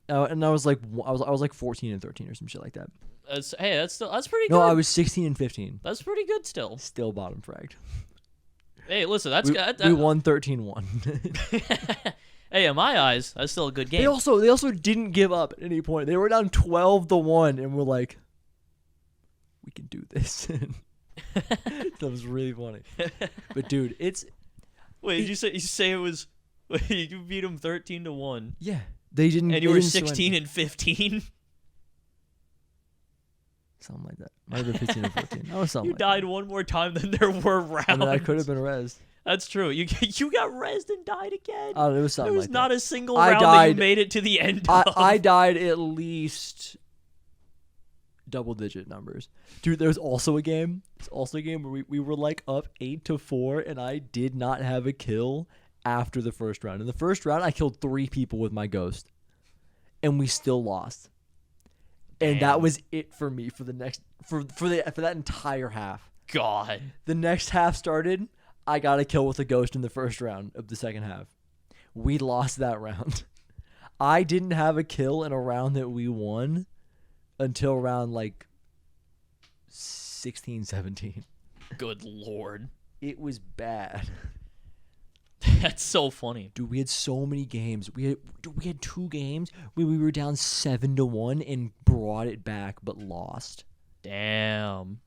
and I was like 14 and 13 or some shit like that. That's pretty good. No, I was 16 and 15. That's pretty good still. Still bottom fragged. Hey, listen, that's good. We won 13-1. Hey, in my eyes, that's still a good game. They also didn't give up at any point. They were down 12-1, and we're like, we can do this. That was really funny. But dude, it's. Wait, did you say it was? You beat them 13-1. Yeah, they didn't. And you were 16 and 15. Something like that. Might have been 15 or 14. I was something. You died one more time than there were rounds. I mean, I could have been rezzed. That's true. You got rezzed and died again. Oh, it was something. There was like not that. a single round that you made it to the end of. I died at least double-digit numbers. Dude, there's also a game. It's also a game where we were like up 8-4, and I did not have a kill after the first round. In the first round, I killed 3 people with my ghost, and we still lost. And that was it for me for the next for that entire half. God. The next half started. I got a kill with a ghost in the first round of the second half. We lost that round. I didn't have a kill in a round that we won until round like 16, 17. Good Lord. It was bad. That's so funny. Dude, we had so many games. We had 2 games where we were down 7-1 and brought it back but lost. Damn.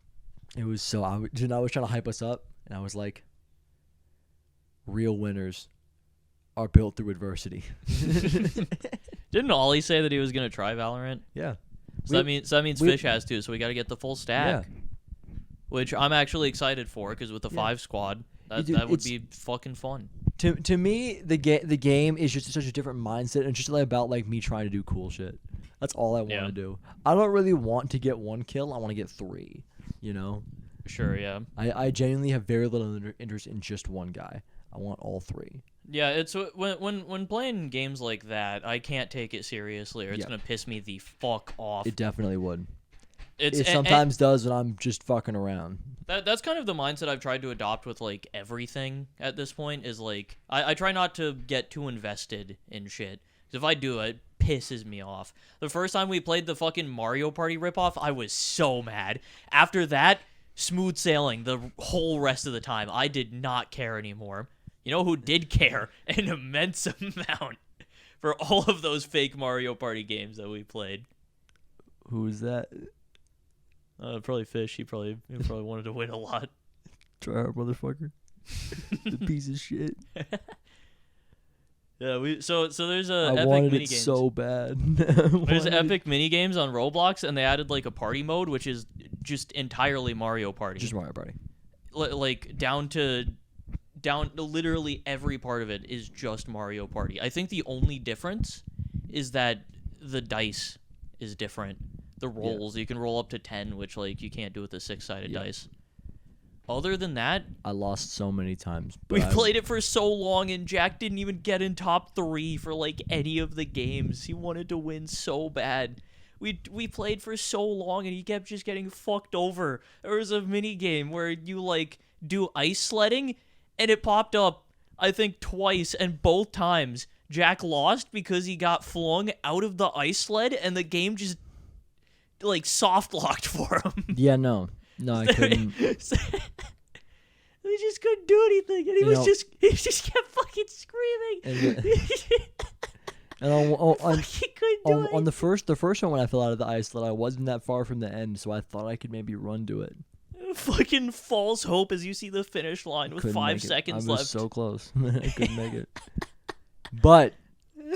It was so I was trying to hype us up, and I was like, real winners are built through adversity. Didn't Ollie say that he was gonna try Valorant? Yeah. So that means Fish has to, so we gotta get the full stack. Yeah. Which I'm actually excited for, because with the 5 squad, that would be fucking fun. To me, the game is just such a different mindset, and just like about like me trying to do cool shit. That's all I want to do. I don't really want to get 1 kill. I want to get 3. You know. Sure. Yeah. I genuinely have very little interest in just one guy. I want all 3. Yeah, it's when playing games like that, I can't take it seriously, or it's gonna piss me the fuck off. It definitely would. It sometimes does when I'm just fucking around. That's kind of the mindset I've tried to adopt with like everything at this point. Is like I try not to get too invested in shit, because if I do, it pisses me off. The first time we played the fucking Mario Party ripoff, I was so mad. After that, smooth sailing the whole rest of the time. I did not care anymore. You know who did care? An immense amount for all of those fake Mario Party games that we played. Who is that? Probably Fish. He probably wanted to win a lot. Try hard, motherfucker. The piece of shit. Yeah, so there's a I epic wanted minigames. it so bad. There's epic minigames on Roblox, and they added like a party mode, which is just entirely Mario Party. Just Mario Party. Like down to literally every part of it is just Mario Party. I think the only difference is that the dice is different. The rolls, you can roll up to 10, which like you can't do with the 6-sided dice. Other than that, I lost so many times. we played it for so long, and Jack didn't even get in top 3 for like any of the games. He wanted to win so bad. We played for so long, and he kept just getting fucked over. There was a mini game where you like do ice sledding, and it popped up, I think, twice, and both times Jack lost because he got flung out of the ice sled, and the game just like soft locked for him. Yeah, no, I couldn't. He just couldn't do anything, and he just kept fucking screaming. And he couldn't do on the first one when I fell out of the ice sled, I wasn't that far from the end, so I thought I could maybe run to it. Fucking false hope as you see the finish line with 5 seconds left. I was so close. I couldn't make it. But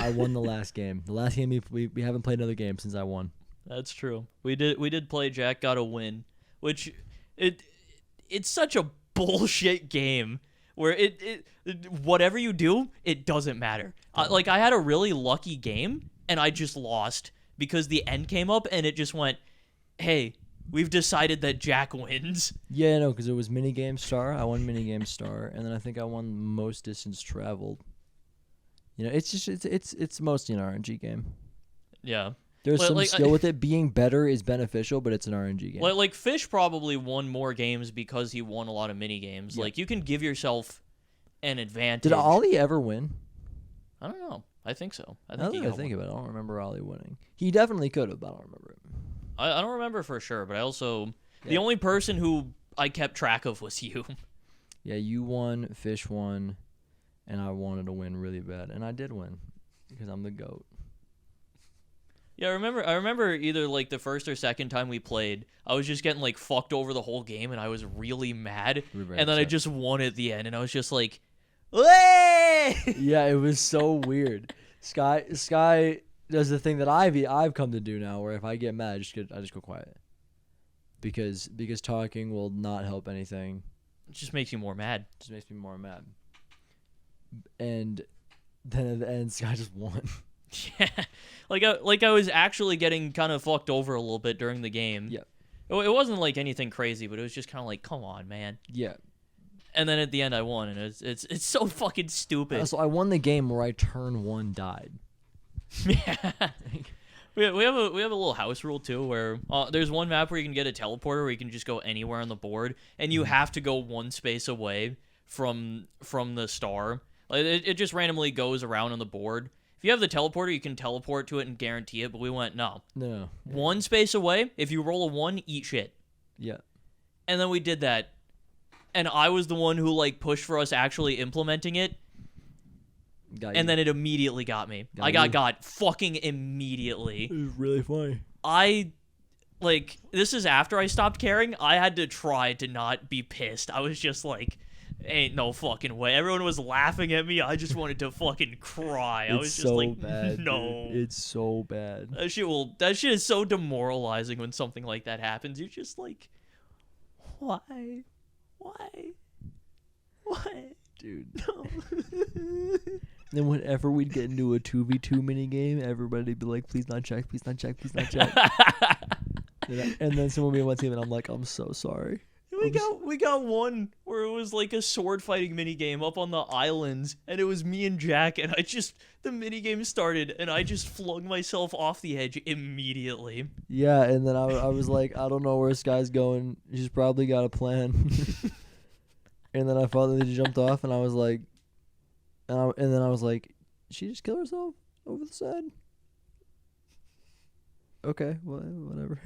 I won the last game. The last game we haven't played another game since I won. That's true. We did play Jack Got a Win, which it's such a bullshit game where it whatever you do, it doesn't matter. Like I had a really lucky game and I just lost because the end came up and it just went, "Hey, we've decided that Jack wins." Yeah, no, because it was minigame star. I won minigame star, and then I think I won most distance traveled. You know, it's just it's mostly an RNG game. Yeah. There's some skill with it. Being better is beneficial, but it's an RNG game. Like Fish probably won more games because he won a lot of mini games. Yep. Like you can give yourself an advantage. Did Ollie ever win? I don't know. I think so. I think about it, I don't remember Ollie winning. He definitely could have, but I don't remember it. I don't remember for sure, but I also the only person who I kept track of was you. Yeah, you won, Fish won, and I wanted to win really bad, and I did win because I'm the GOAT. Yeah, I remember either like the first or second time we played, I was just getting like fucked over the whole game, and I was really mad. And then I just won at the end, and I was just like, "Way!" Yeah, it was so weird. Sky does the thing that I've come to do now, where if I get mad, I just go quiet, because talking will not help anything. It just makes you more mad. It just makes me more mad. And then at the end, Sky just won. Yeah, like I was actually getting kind of fucked over a little bit during the game. Yeah, it wasn't like anything crazy, but it was just kind of like, come on, man. Yeah. And then at the end, I won, and it's so fucking stupid. So I won the game where I turn 1 died. Yeah. We have a little house rule too, where there's one map where you can get a teleporter where you can just go anywhere on the board, and you have to go 1 space away from the star. Like it just randomly goes around on the board. If you have the teleporter, you can teleport to it and guarantee it, but we went, no. 1 space away, if you roll a 1, eat shit. Yeah. And then we did that. And I was the one who, like, pushed for us actually implementing it. And then it immediately got me. I got fucking immediately. It was really funny. This is after I stopped caring. I had to try to not be pissed. I was just like, ain't no fucking way. Everyone was laughing at me. I just wanted to fucking cry. I was just so like, bad, no. Dude. It's so bad. That shit is so demoralizing when something like that happens. You're just like, why? Dude. No. Then whenever we'd get into a 2v2 minigame, everybody'd be like, please not check, please not check, please not check. And then someone would be on my team, and I'm like, I'm so sorry. We got one where it was like a sword fighting minigame up on the islands, and it was me and Jack, and the minigame started, and I just flung myself off the edge immediately. Yeah, and then I was like, I don't know where this guy's going. She's probably got a plan. And then I thought that he jumped off, and I was like, and then I was like, she just killed herself over the side? Okay, well, whatever.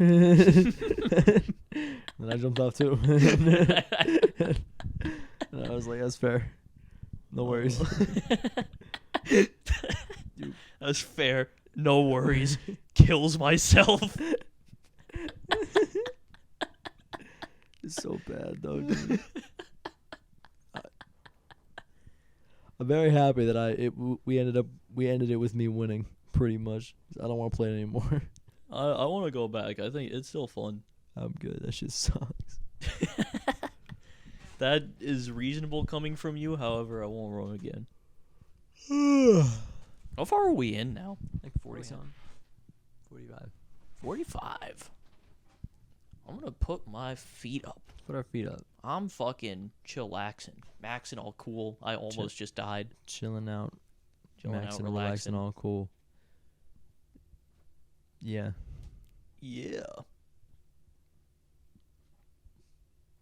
And I jumped off too. And I was like, that's fair. No worries. That's fair. No worries. Kills myself. It's so bad though, dude. I'm very happy that we ended it with me winning pretty much. I don't want to play it anymore. I want to go back. I think it's still fun. I'm good. That shit sucks. That is reasonable coming from you. However, I won't run again. How far are we in now? Like 40 something. 45. 45. I'm gonna put my feet up. Let's put our feet up. I'm fucking chillaxing, maxing all cool. I almost just died. Chilling out. Chilling out, Maxing, relaxing. relaxing, all cool. Yeah. Yeah.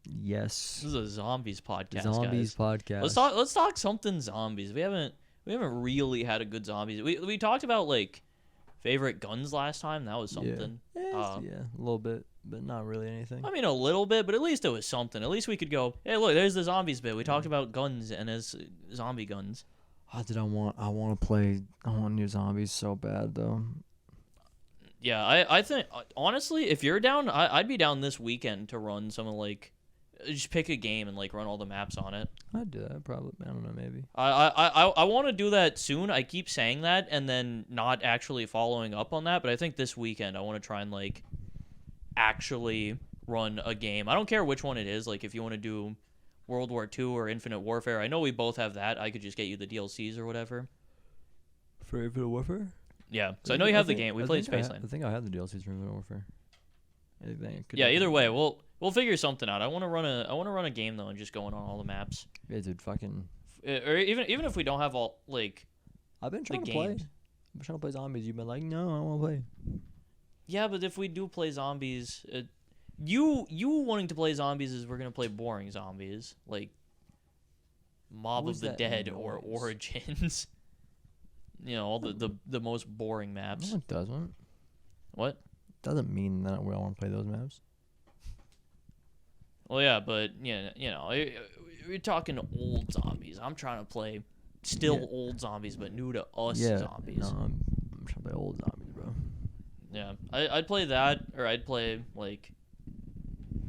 Yes. This is a zombies podcast, Zombies guys. podcast. Let's talk something zombies. We haven't really had a good zombies. We talked about like favorite guns last time. That was something. Yeah, a little bit, but not really anything. I mean, a little bit, but at least it was something. At least we could go, hey, look, there's the zombies bit. We talked about guns and as zombie guns. I want to play. I want new zombies so bad though. Yeah, I think honestly, if you're down, I'd be down this weekend to run some of like, just pick a game and like run all the maps on it. I'd do that probably. I don't know, maybe. I want to do that soon. I keep saying that and then not actually following up on that. But I think this weekend I want to try and like actually run a game. I don't care which one it is. Like if you want to do World War II or Infinite Warfare, I know we both have that. I could just get you the DLCs or whatever. For Infinite Warfare? Yeah, so I know you have the game. We played Spaceland. I think I have the DLCs for Infinite Warfare. Yeah, either way, we'll figure something out. I want to run a game though and just going on all the maps. Yeah, dude, fucking. Or even if we don't have all like. I've been trying to play. I've been trying to play zombies. You've been like, no, I don't want to play. Yeah, but if we do play zombies, you wanting to play zombies is we're gonna play boring zombies like Mob of the Dead or Origins. You know, all the most boring maps. No, it doesn't. What? Doesn't mean that we all want to play those maps. Well, yeah, but yeah, you know, you're talking old zombies. I'm trying to play old zombies, but new to us zombies. No, I'm trying to play old zombies, bro. Yeah, I'd play that, or I'd play like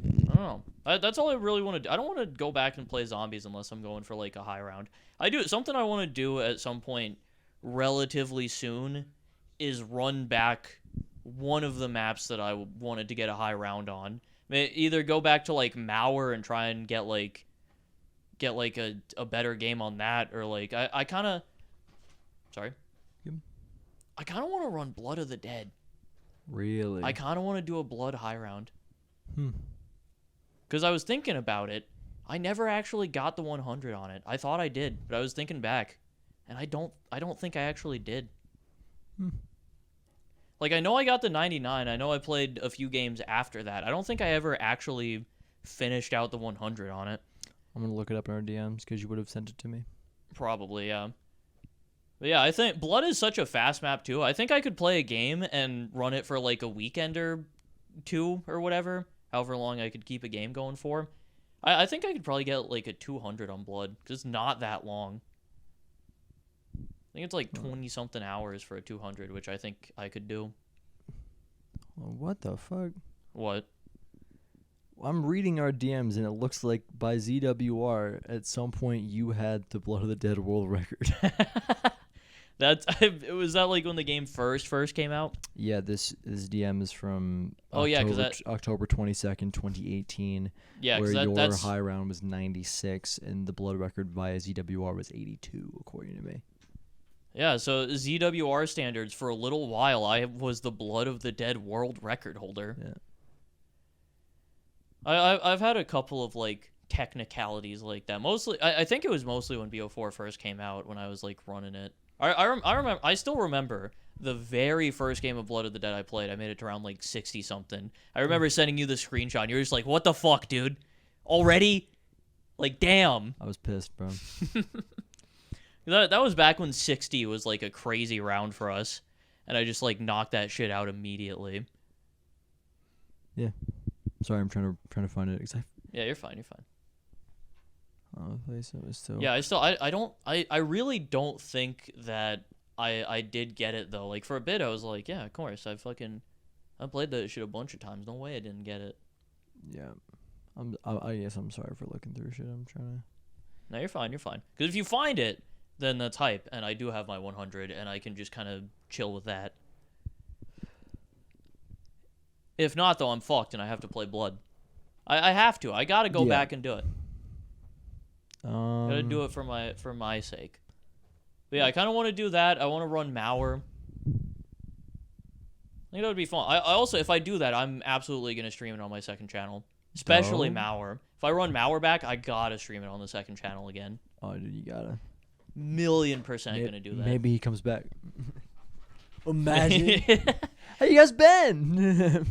I don't know. That's all I really want to do. I don't want to go back and play zombies unless I'm going for like a high round. Something I want to do at some point relatively soon is run back one of the maps that I wanted to get a high round on. Either go back to like Mauer and try and get like a better game on that, or like I kind of I kind of want to run Blood of the Dead. Really? I kind of want to do a Blood high round. Because I was thinking about it. I never actually got the 100 on it. I thought I did, but I was thinking back, and I don't think I actually did. Like, I know I got the 99. I know I played a few games after that. I don't think I ever actually finished out the 100 on it. I'm going to look it up in our DMs because you would have sent it to me. Probably, yeah. But yeah, I think Blood is such a fast map, too. I think I could play a game and run it for, like, a weekend or two or whatever. However long I could keep a game going for. I think I could probably get, like, a 200 on Blood because it's not that long. I think it's like 20-something hours for a 200, which I think I could do. What the fuck? What? I'm reading our DMs, and it looks like by ZWR, at some point you had the Blood of the Dead world record. Was that like when the game first came out? Yeah, this DM is from October 22nd, 2018. Yeah, where your high round was 96, and the Blood record via ZWR was 82, according to me. Yeah, so ZWR standards, for a little while, I was the Blood of the Dead world record holder. Yeah. I've had a couple of, like, technicalities like that. Mostly, I think it was mostly when BO4 first came out, when I was, like, running it. I still remember the very first game of Blood of the Dead I played. I made it to around, like, 60-something. I remember sending you the screenshot, and you were just like, what the fuck, dude? Already? Like, damn. I was pissed, bro. That was back when 60 was, like, a crazy round for us. And I just, like, knocked that shit out immediately. Yeah. Sorry, I'm trying to find it. Yeah, you're fine. Oh, place it was still. Yeah, I really don't think that I did get it, though. Like, for a bit, I was like, yeah, of course. I played that shit a bunch of times. No way I didn't get it. Yeah. I guess I'm sorry for looking through shit. I'm trying to. No, you're fine. Because if you find it, then that's hype, and I do have my 100, and I can just kind of chill with that. If not, though, I'm fucked, and I have to play Blood. I have to. I gotta go back and do it. Gotta do it for my sake. But yeah, I kind of want to do that. I want to run Mauer. think that would be fun. I also, if I do that, I'm absolutely going to stream it on my second channel. Especially Mauer. If I run Mauer back, I gotta stream it on the second channel again. Oh, dude, you gotta. 1,000,000% gonna do that. Maybe he comes back. Imagine. How you guys been?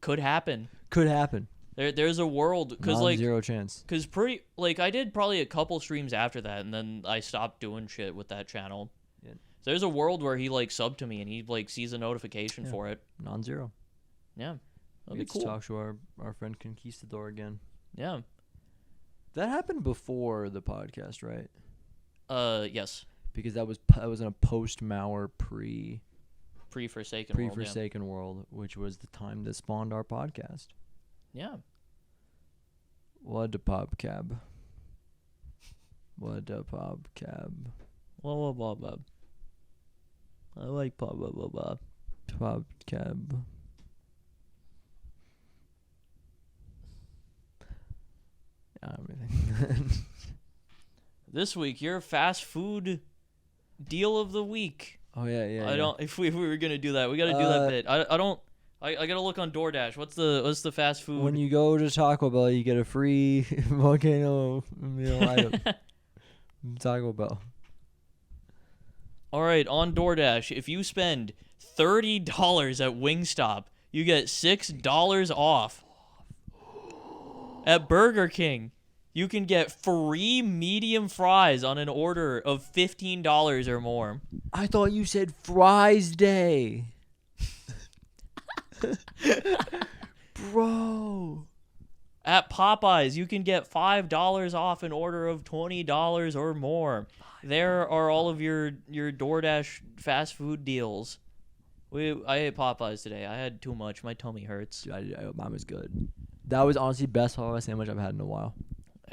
Could happen. Could happen. There's a world, because like zero chance. Because I did probably a couple streams after that, and then I stopped doing shit with that channel. Yeah. So there's a world where he like subbed to me and he like sees a notification for it. Non-zero. Yeah. That'd be cool. Talk to our friend Conquistador again. Yeah. That happened before the podcast, right? Yes. Because that was in a post-Mauer pre-Forsaken world, which was the time that spawned our podcast. Yeah. What a pop cab. What a pop cab. Blah, blah, blah. I like blah, blah, blah, blah. Pop cab. Everything. This week, your fast food deal of the week. Oh yeah. If we were gonna do that, we gotta do that bit. I gotta look on DoorDash. What's the fast food? When you go to Taco Bell, you get a free volcano meal item. Taco Bell. All right, on DoorDash, if you spend $30 at Wingstop, you get $6 off. At Burger King, you can get free medium fries on an order of $15 or more. I thought you said Fries Day. Bro. At Popeyes, you can get $5 off an order of $20 or more. There are all of your DoorDash fast food deals. I ate Popeyes today. I had too much. My tummy hurts. Dude, mine was good. That was honestly the best Popeye sandwich I've had in a while.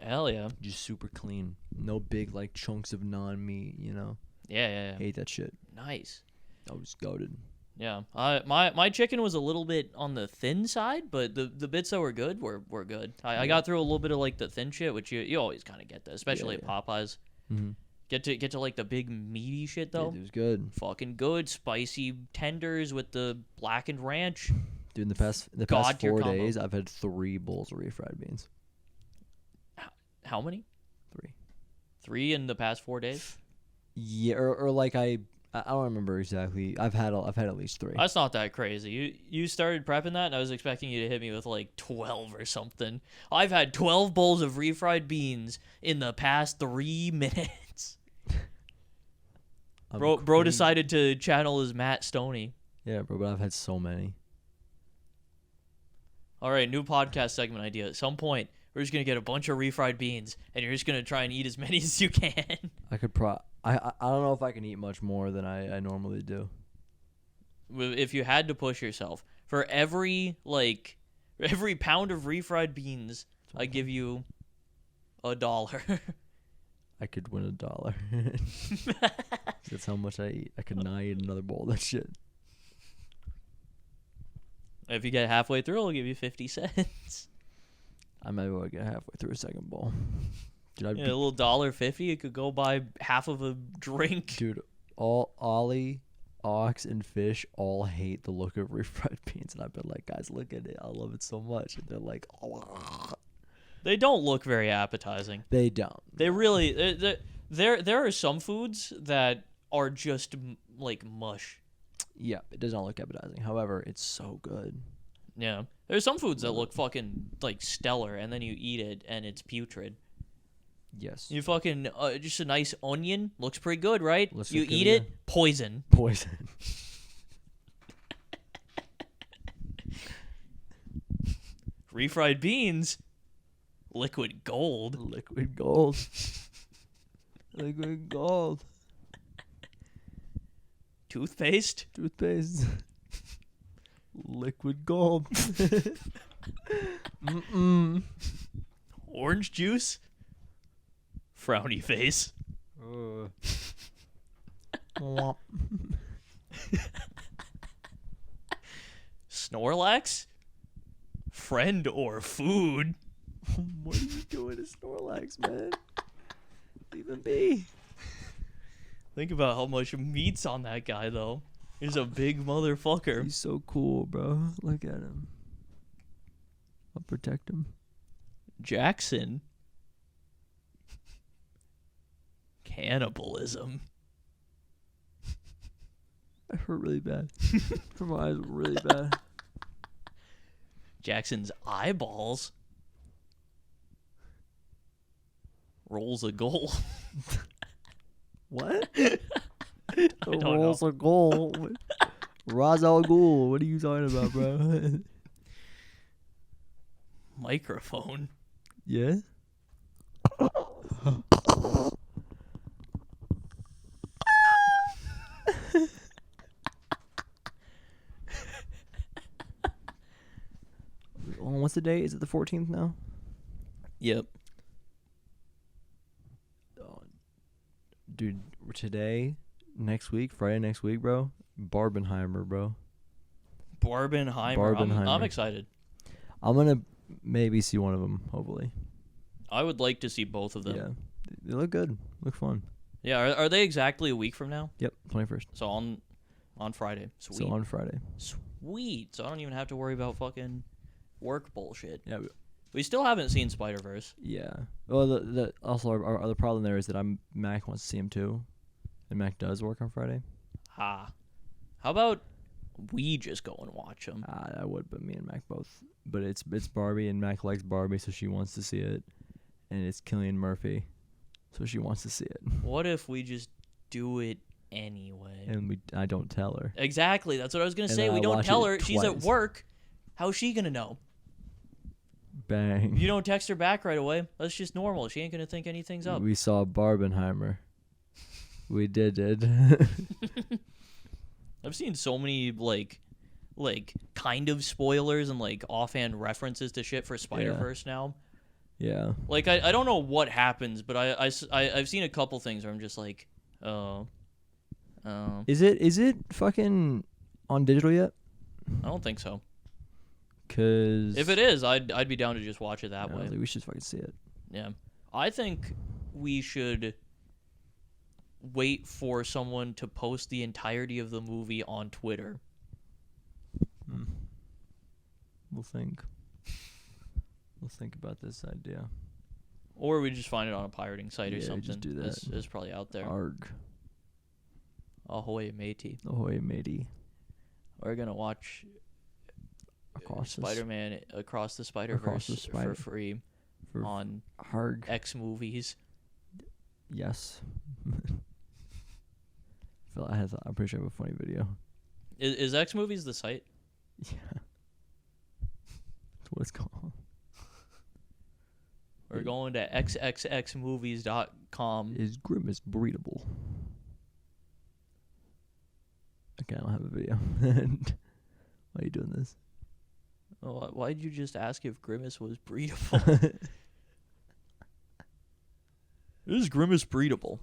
Hell yeah. Just super clean. No big like chunks of non-meat, you know? Yeah. Ate that shit. Nice. That was goated. Yeah. My chicken was a little bit on the thin side, but the bits that were good were good. I got through a little bit of like the thin shit, which you always kind of get that, especially at Popeyes. Mm-hmm. Get to like the big meaty shit though. Yeah, it was good. Fucking good. Spicy tenders with the blackened ranch. Dude, in the past 4 days, I've had 3 bowls of refried beans. How many? 3. 3 in the past 4 days? Yeah, or like I don't remember exactly. I've had at least 3. That's not that crazy. You started prepping that, and I was expecting you to hit me with like 12 or something. I've had 12 bowls of refried beans in the past 3 minutes. Bro decided to channel as Matt Stoney. Yeah, bro, but I've had so many. All right, new podcast segment idea. At some point, we're just going to get a bunch of refried beans, and you're just going to try and eat as many as you can. I could I don't know if I can eat much more than I normally do. If you had to push yourself, for every pound of refried beans, I give you $1. I could win $1. That's how much I eat. I could not eat another bowl of that shit. If you get halfway through, I'll give you 50 cents. I might be able to get halfway through a second bowl. Dude, a little $1.50, you could go buy half of a drink. Dude, all Ollie, Ox, and Fish all hate the look of refried beans, and I've been like, guys, look at it. I love it so much. And they're like, oh. They don't look very appetizing. They don't. They really... There are some foods that are just like mush. Yeah, it does not look appetizing. However, it's so good. Yeah. There's some foods that look fucking like stellar, and then you eat it and it's putrid. Yes. You fucking just a nice onion looks pretty good, right? You eat good, it, poison. Poison. Refried beans, liquid gold. Liquid gold. Liquid gold. Toothpaste. Toothpaste. Liquid gold. Mm-mm. Orange juice. Frowny face. Snorlax. Friend or food. What are you doing to Snorlax, man? Leave him be. Think about how much meat's on that guy, though. He's a big motherfucker. He's so cool, bro. Look at him. I'll protect him. Jackson. Cannibalism. I hurt really bad. My eyes were really bad. Jackson's eyeballs. Rolls a goal. What? I don't know. Rolls a goal. Ra's al Ghul. What are you talking about, bro? Microphone. Yeah? What's the date? Is it the 14th now? Yep. Dude, today, next week, Friday next week, bro. Barbenheimer, bro. Barbenheimer. I'm excited. I'm gonna maybe see one of them, hopefully. I would like to see both of them. Yeah. They look good. Look fun. Yeah, are they exactly a week from now? Yep, 21st. So on Friday. Sweet. So on Friday. Sweet. So I don't even have to worry about fucking work bullshit. Yeah. We still haven't seen Spider-Verse. Yeah. Well, the also our other problem there is that Mac wants to see him too, and Mac does work on Friday. Ha. How about we just go and watch them? I would, but me and Mac both. But it's Barbie, and Mac likes Barbie, so she wants to see it, and it's Cillian Murphy, so she wants to see it. What if we just do it anyway? And I don't tell her. Exactly. That's what I was gonna And say. then We I don't watch tell it her. She's at twice. work. How's she gonna know? Bang. You don't text her back right away. That's just normal. She ain't gonna think anything's up. We saw Barbenheimer. We did it. I've seen so many like kind of spoilers and like offhand references to shit for Spider-Verse now. Yeah. Like I don't know what happens, but I've seen a couple things where I'm just like, oh. Is it fucking on digital yet? I don't think so. 'Cause If it is, I'd be down to just watch it that way. like, we should fucking see it. Yeah. I think we should wait for someone to post the entirety of the movie on Twitter. We'll think about this idea. Or we just find it on a pirating site or Yeah, something. just do that. It's probably out there. Arg. Ahoy, matey. Ahoy, matey. We're going to watch Spider-Man Across the Spider-Verse for free on Arg. X Movies. Yes. I'm pretty sure I have a funny video. Is X Movies the site? Yeah. That's what it's called. We're going to xxxmovies.com. Is Grimace breedable? Okay, I don't have a video. Why are you doing this? Oh, why'd you just ask if Grimace was breedable? Is Grimace breedable?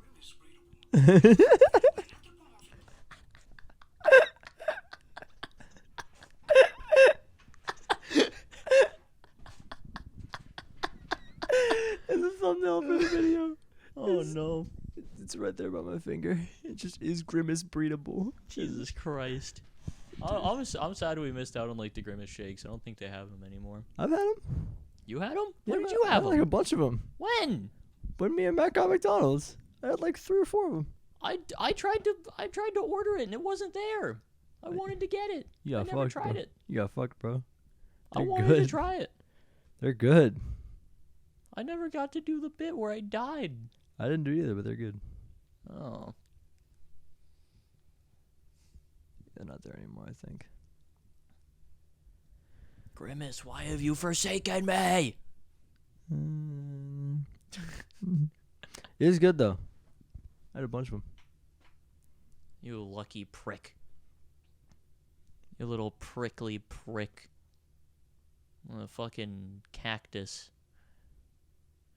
And the thumbnail for the video. Oh no. It's right there by my finger. It just is Grimace breedable. Jesus Christ. I'm sad we missed out on like the Grimace shakes. I don't think they have them anymore. I've had them. You had them? Yeah, When did you I have had like a them? bunch of them. When? When me and Matt got McDonald's, I had like 3 or 4 of them. I tried to order it and it wasn't there. I wanted to get it. You got I never fucked, tried bro. it. You got fucked, bro. I They're wanted to good. try it. They're good. I never got to do the bit where I died. I didn't do either, but they're good. Oh. They're not there anymore, I think. Grimace, why have you forsaken me? It is good though. I had a bunch of them. You lucky prick. You little prickly prick. A fucking cactus.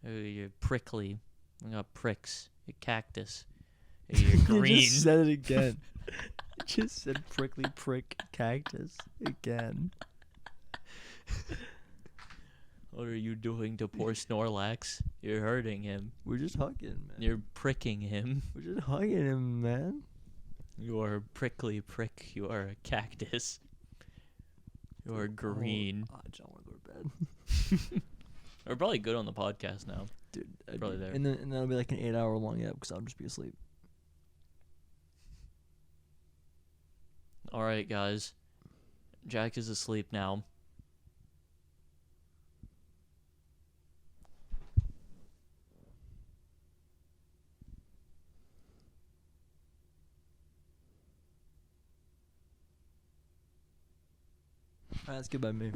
Oh, you're prickly. I got pricks. You're cactus. You're green. You just said it again. You just said prickly prick cactus again. What are you doing to poor Snorlax? You're hurting him. We're just hugging, man. You're pricking him. We're just hugging him, man. You are prickly prick. You are a cactus. You are green. Oh, I just want to go to bed. We're probably good on the podcast now. Dude, Probably there. And then it'll be like an 8-hour long episode because I'll just be asleep. All right, guys. Jack is asleep now. Alright, that's good by me.